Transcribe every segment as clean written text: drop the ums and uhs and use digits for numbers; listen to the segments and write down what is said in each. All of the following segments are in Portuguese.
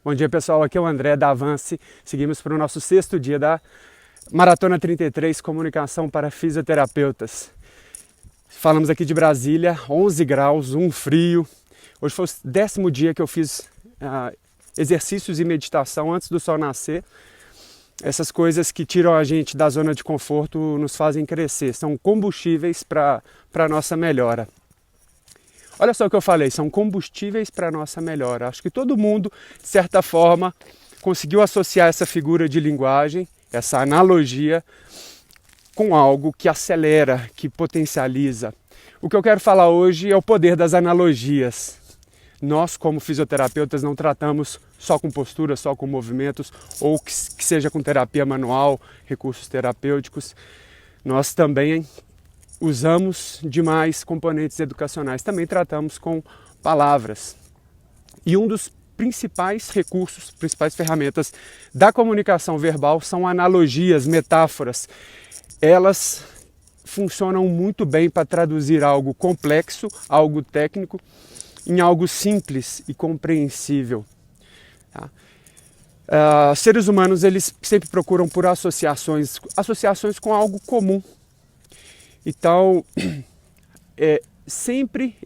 Bom dia, pessoal, aqui é o André da Avance. Seguimos para o nosso 6º dia da Maratona 33, Comunicação para Fisioterapeutas. Falamos aqui de Brasília, 11 graus, um frio. Hoje foi o 10º dia que eu fiz exercícios e meditação antes do sol nascer. Essas coisas que tiram a gente da zona de conforto nos fazem crescer, são combustíveis para a nossa melhora. Olha só o que eu falei, são combustíveis para a nossa melhora. Acho que todo mundo, de certa forma, conseguiu associar essa figura de linguagem, essa analogia, com algo que acelera, que potencializa. O que eu quero falar hoje é o poder das analogias. Nós, como fisioterapeutas, não tratamos só com postura, só com movimentos, ou que seja com terapia manual, recursos terapêuticos. Nós também usamos demais componentes educacionais, também tratamos com palavras. E um dos principais recursos, principais ferramentas da comunicação verbal são analogias, metáforas. Elas funcionam muito bem para traduzir algo complexo, algo técnico, em algo simples e compreensível. Tá? Seres humanos, eles sempre procuram por associações com algo comum. Então,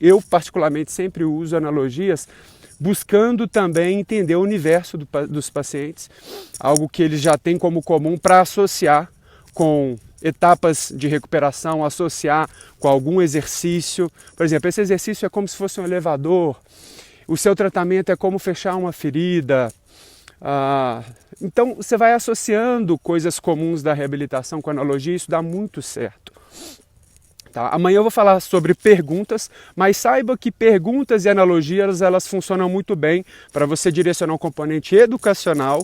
eu particularmente sempre uso analogias buscando também entender o universo dos pacientes, algo que eles já têm como comum para associar com etapas de recuperação, associar com algum exercício. Por exemplo, esse exercício é como se fosse um elevador, o seu tratamento é como fechar uma ferida. Então, você vai associando coisas comuns da reabilitação com analogia, isso dá muito certo. Tá? Amanhã eu vou falar sobre perguntas, mas saiba que perguntas e analogias elas funcionam muito bem para você direcionar um componente educacional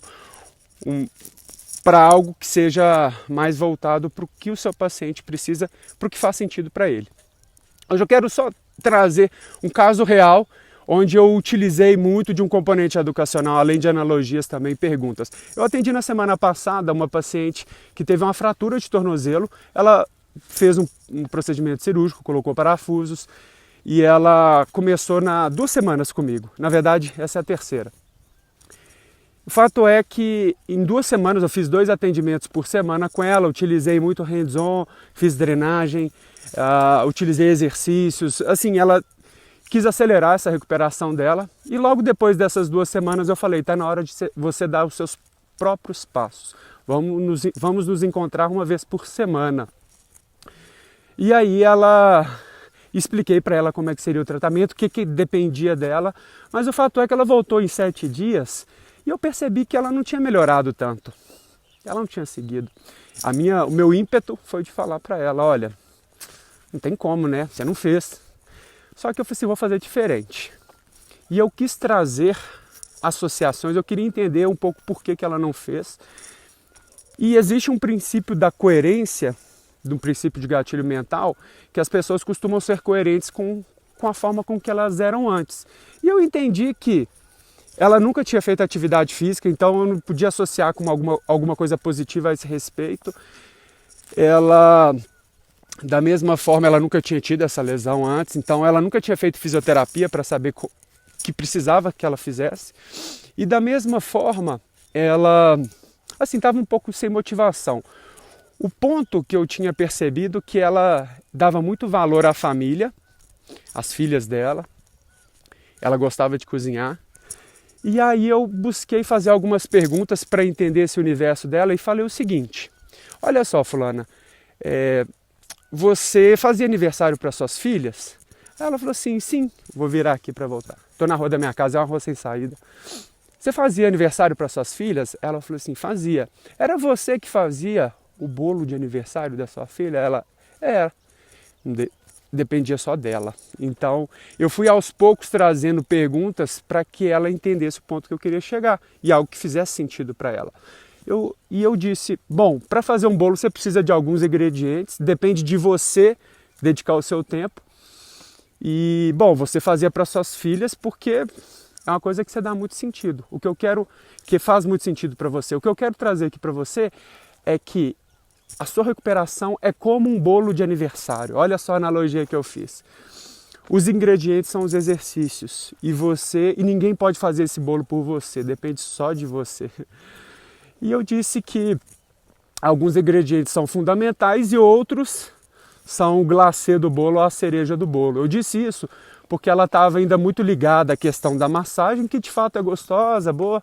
para algo que seja mais voltado para o que o seu paciente precisa, para o que faz sentido para ele. Hoje eu quero só trazer um caso real onde eu utilizei muito de um componente educacional, além de analogias também, perguntas. Eu atendi na semana passada uma paciente que teve uma fratura de tornozelo, ela fez um procedimento cirúrgico, colocou parafusos e ela começou 2 semanas comigo. Na verdade, essa é a 3ª. O fato é que em 2 semanas eu fiz 2 atendimentos por semana com ela, utilizei muito hands-on, fiz drenagem, utilizei exercícios. Assim, ela quis acelerar essa recuperação dela e logo depois dessas 2 semanas eu falei, está na hora de você dar os seus próprios passos. Vamos nos encontrar uma vez por semana. E aí expliquei para ela como é que seria o tratamento, o que dependia dela, mas o fato é que ela voltou em 7 dias e eu percebi que ela não tinha melhorado tanto, ela não tinha seguido. O meu ímpeto foi de falar para ela, olha, não tem como, né, você não fez. Só que eu falei assim, vou fazer diferente. E eu quis trazer associações, eu queria entender um pouco por que ela não fez. E existe um princípio da coerência, de um princípio de gatilho mental, que as pessoas costumam ser coerentes com a forma com que elas eram antes. E eu entendi que ela nunca tinha feito atividade física, então eu não podia associar com alguma coisa positiva a esse respeito. Ela, da mesma forma, ela nunca tinha tido essa lesão antes, então ela nunca tinha feito fisioterapia para saber que precisava que ela fizesse. E da mesma forma, ela assim estava um pouco sem motivação. O ponto que eu tinha percebido que ela dava muito valor à família, às filhas dela, ela gostava de cozinhar, e aí eu busquei fazer algumas perguntas para entender esse universo dela e falei o seguinte, olha só fulana, você fazia aniversário para suas filhas? Ela falou assim, sim, vou virar aqui para voltar, estou na rua da minha casa, é uma rua sem saída. Você fazia aniversário para suas filhas? Ela falou assim, fazia. Era você que fazia o bolo de aniversário da sua filha? Ela, dependia só dela. Então, eu fui aos poucos trazendo perguntas para que ela entendesse o ponto que eu queria chegar e algo que fizesse sentido para ela. Eu disse, bom, para fazer um bolo você precisa de alguns ingredientes, depende de você dedicar o seu tempo. E, bom, você fazia para suas filhas porque é uma coisa que você dá muito sentido. O que eu quero, que faz muito sentido para você, o que eu quero trazer aqui para você é que a sua recuperação é como um bolo de aniversário. Olha só a analogia que eu fiz. Os ingredientes são os exercícios e ninguém pode fazer esse bolo por você, depende só de você. E eu disse que alguns ingredientes são fundamentais e outros são o glacê do bolo ou a cereja do bolo. Eu disse isso porque ela estava ainda muito ligada à questão da massagem, que de fato é gostosa, boa,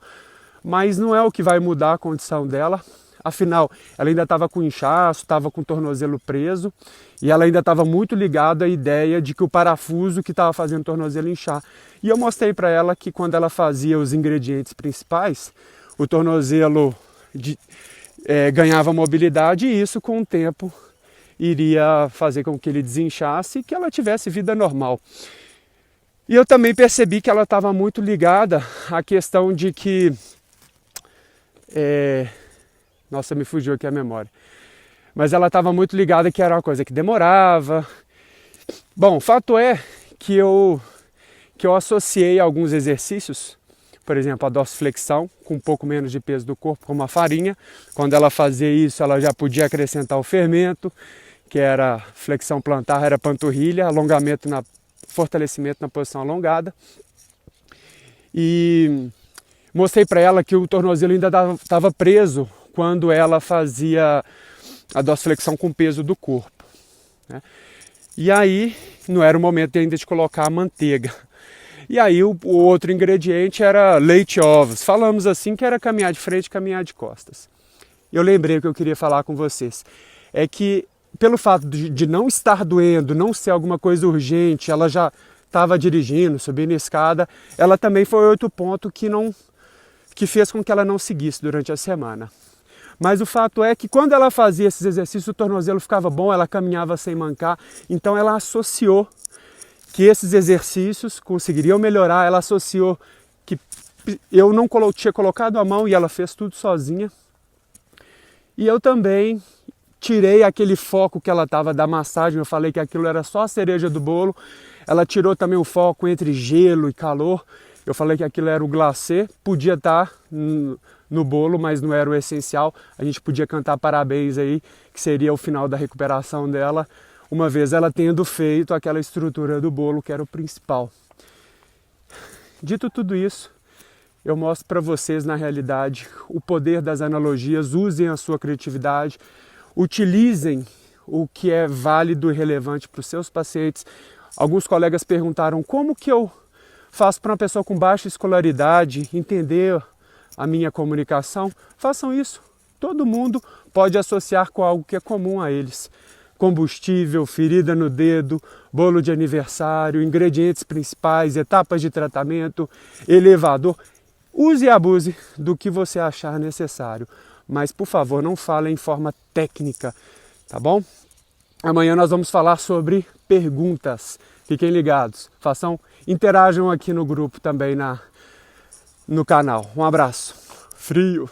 mas não é o que vai mudar a condição dela. Afinal, ela ainda estava com inchaço, estava com o tornozelo preso e ela ainda estava muito ligada à ideia de que o parafuso que estava fazendo o tornozelo inchar. E eu mostrei para ela que quando ela fazia os ingredientes principais, o tornozelo ganhava mobilidade e isso com o tempo iria fazer com que ele desinchasse e que ela tivesse vida normal. E eu também percebi que ela estava muito ligada à questão de que... Nossa, me fugiu aqui a memória. Mas ela estava muito ligada que era uma coisa que demorava. Bom, o fato é que eu associei alguns exercícios, por exemplo, a dorsiflexão, com um pouco menos de peso do corpo, como a farinha. Quando ela fazia isso, ela já podia acrescentar o fermento, que era flexão plantar, era panturrilha, fortalecimento na posição alongada. E mostrei para ela que o tornozelo ainda estava preso quando ela fazia a dorsiflexão com o peso do corpo, né? E aí não era o momento ainda de colocar a manteiga. E aí o outro ingrediente era leite e ovos. Falamos assim que era caminhar de frente e caminhar de costas. Eu lembrei o que eu queria falar com vocês. É que pelo fato de não estar doendo, não ser alguma coisa urgente, ela já estava dirigindo, subindo a escada, ela também foi outro ponto que fez com que ela não seguisse durante a semana. Mas o fato é que quando ela fazia esses exercícios, o tornozelo ficava bom, ela caminhava sem mancar. Então ela associou que esses exercícios conseguiriam melhorar, ela associou que eu não tinha colocado a mão e ela fez tudo sozinha. E eu também tirei aquele foco que ela estava da massagem, eu falei que aquilo era só a cereja do bolo. Ela tirou também o foco entre gelo e calor. Eu falei que aquilo era o glacê, podia estar no bolo, mas não era o essencial. A gente podia cantar parabéns aí, que seria o final da recuperação dela, uma vez ela tendo feito aquela estrutura do bolo, que era o principal. Dito tudo isso, eu mostro para vocês, na realidade, o poder das analogias. Usem a sua criatividade, utilizem o que é válido e relevante para os seus pacientes. Alguns colegas perguntaram como que eu faço para uma pessoa com baixa escolaridade entender a minha comunicação. Façam isso. Todo mundo pode associar com algo que é comum a eles. Combustível, ferida no dedo, bolo de aniversário, ingredientes principais, etapas de tratamento, elevador. Use e abuse do que você achar necessário. Mas, por favor, não fale em forma técnica, tá bom? Amanhã nós vamos falar sobre perguntas. Fiquem ligados. Interajam aqui no grupo também no canal. Um abraço. Frio.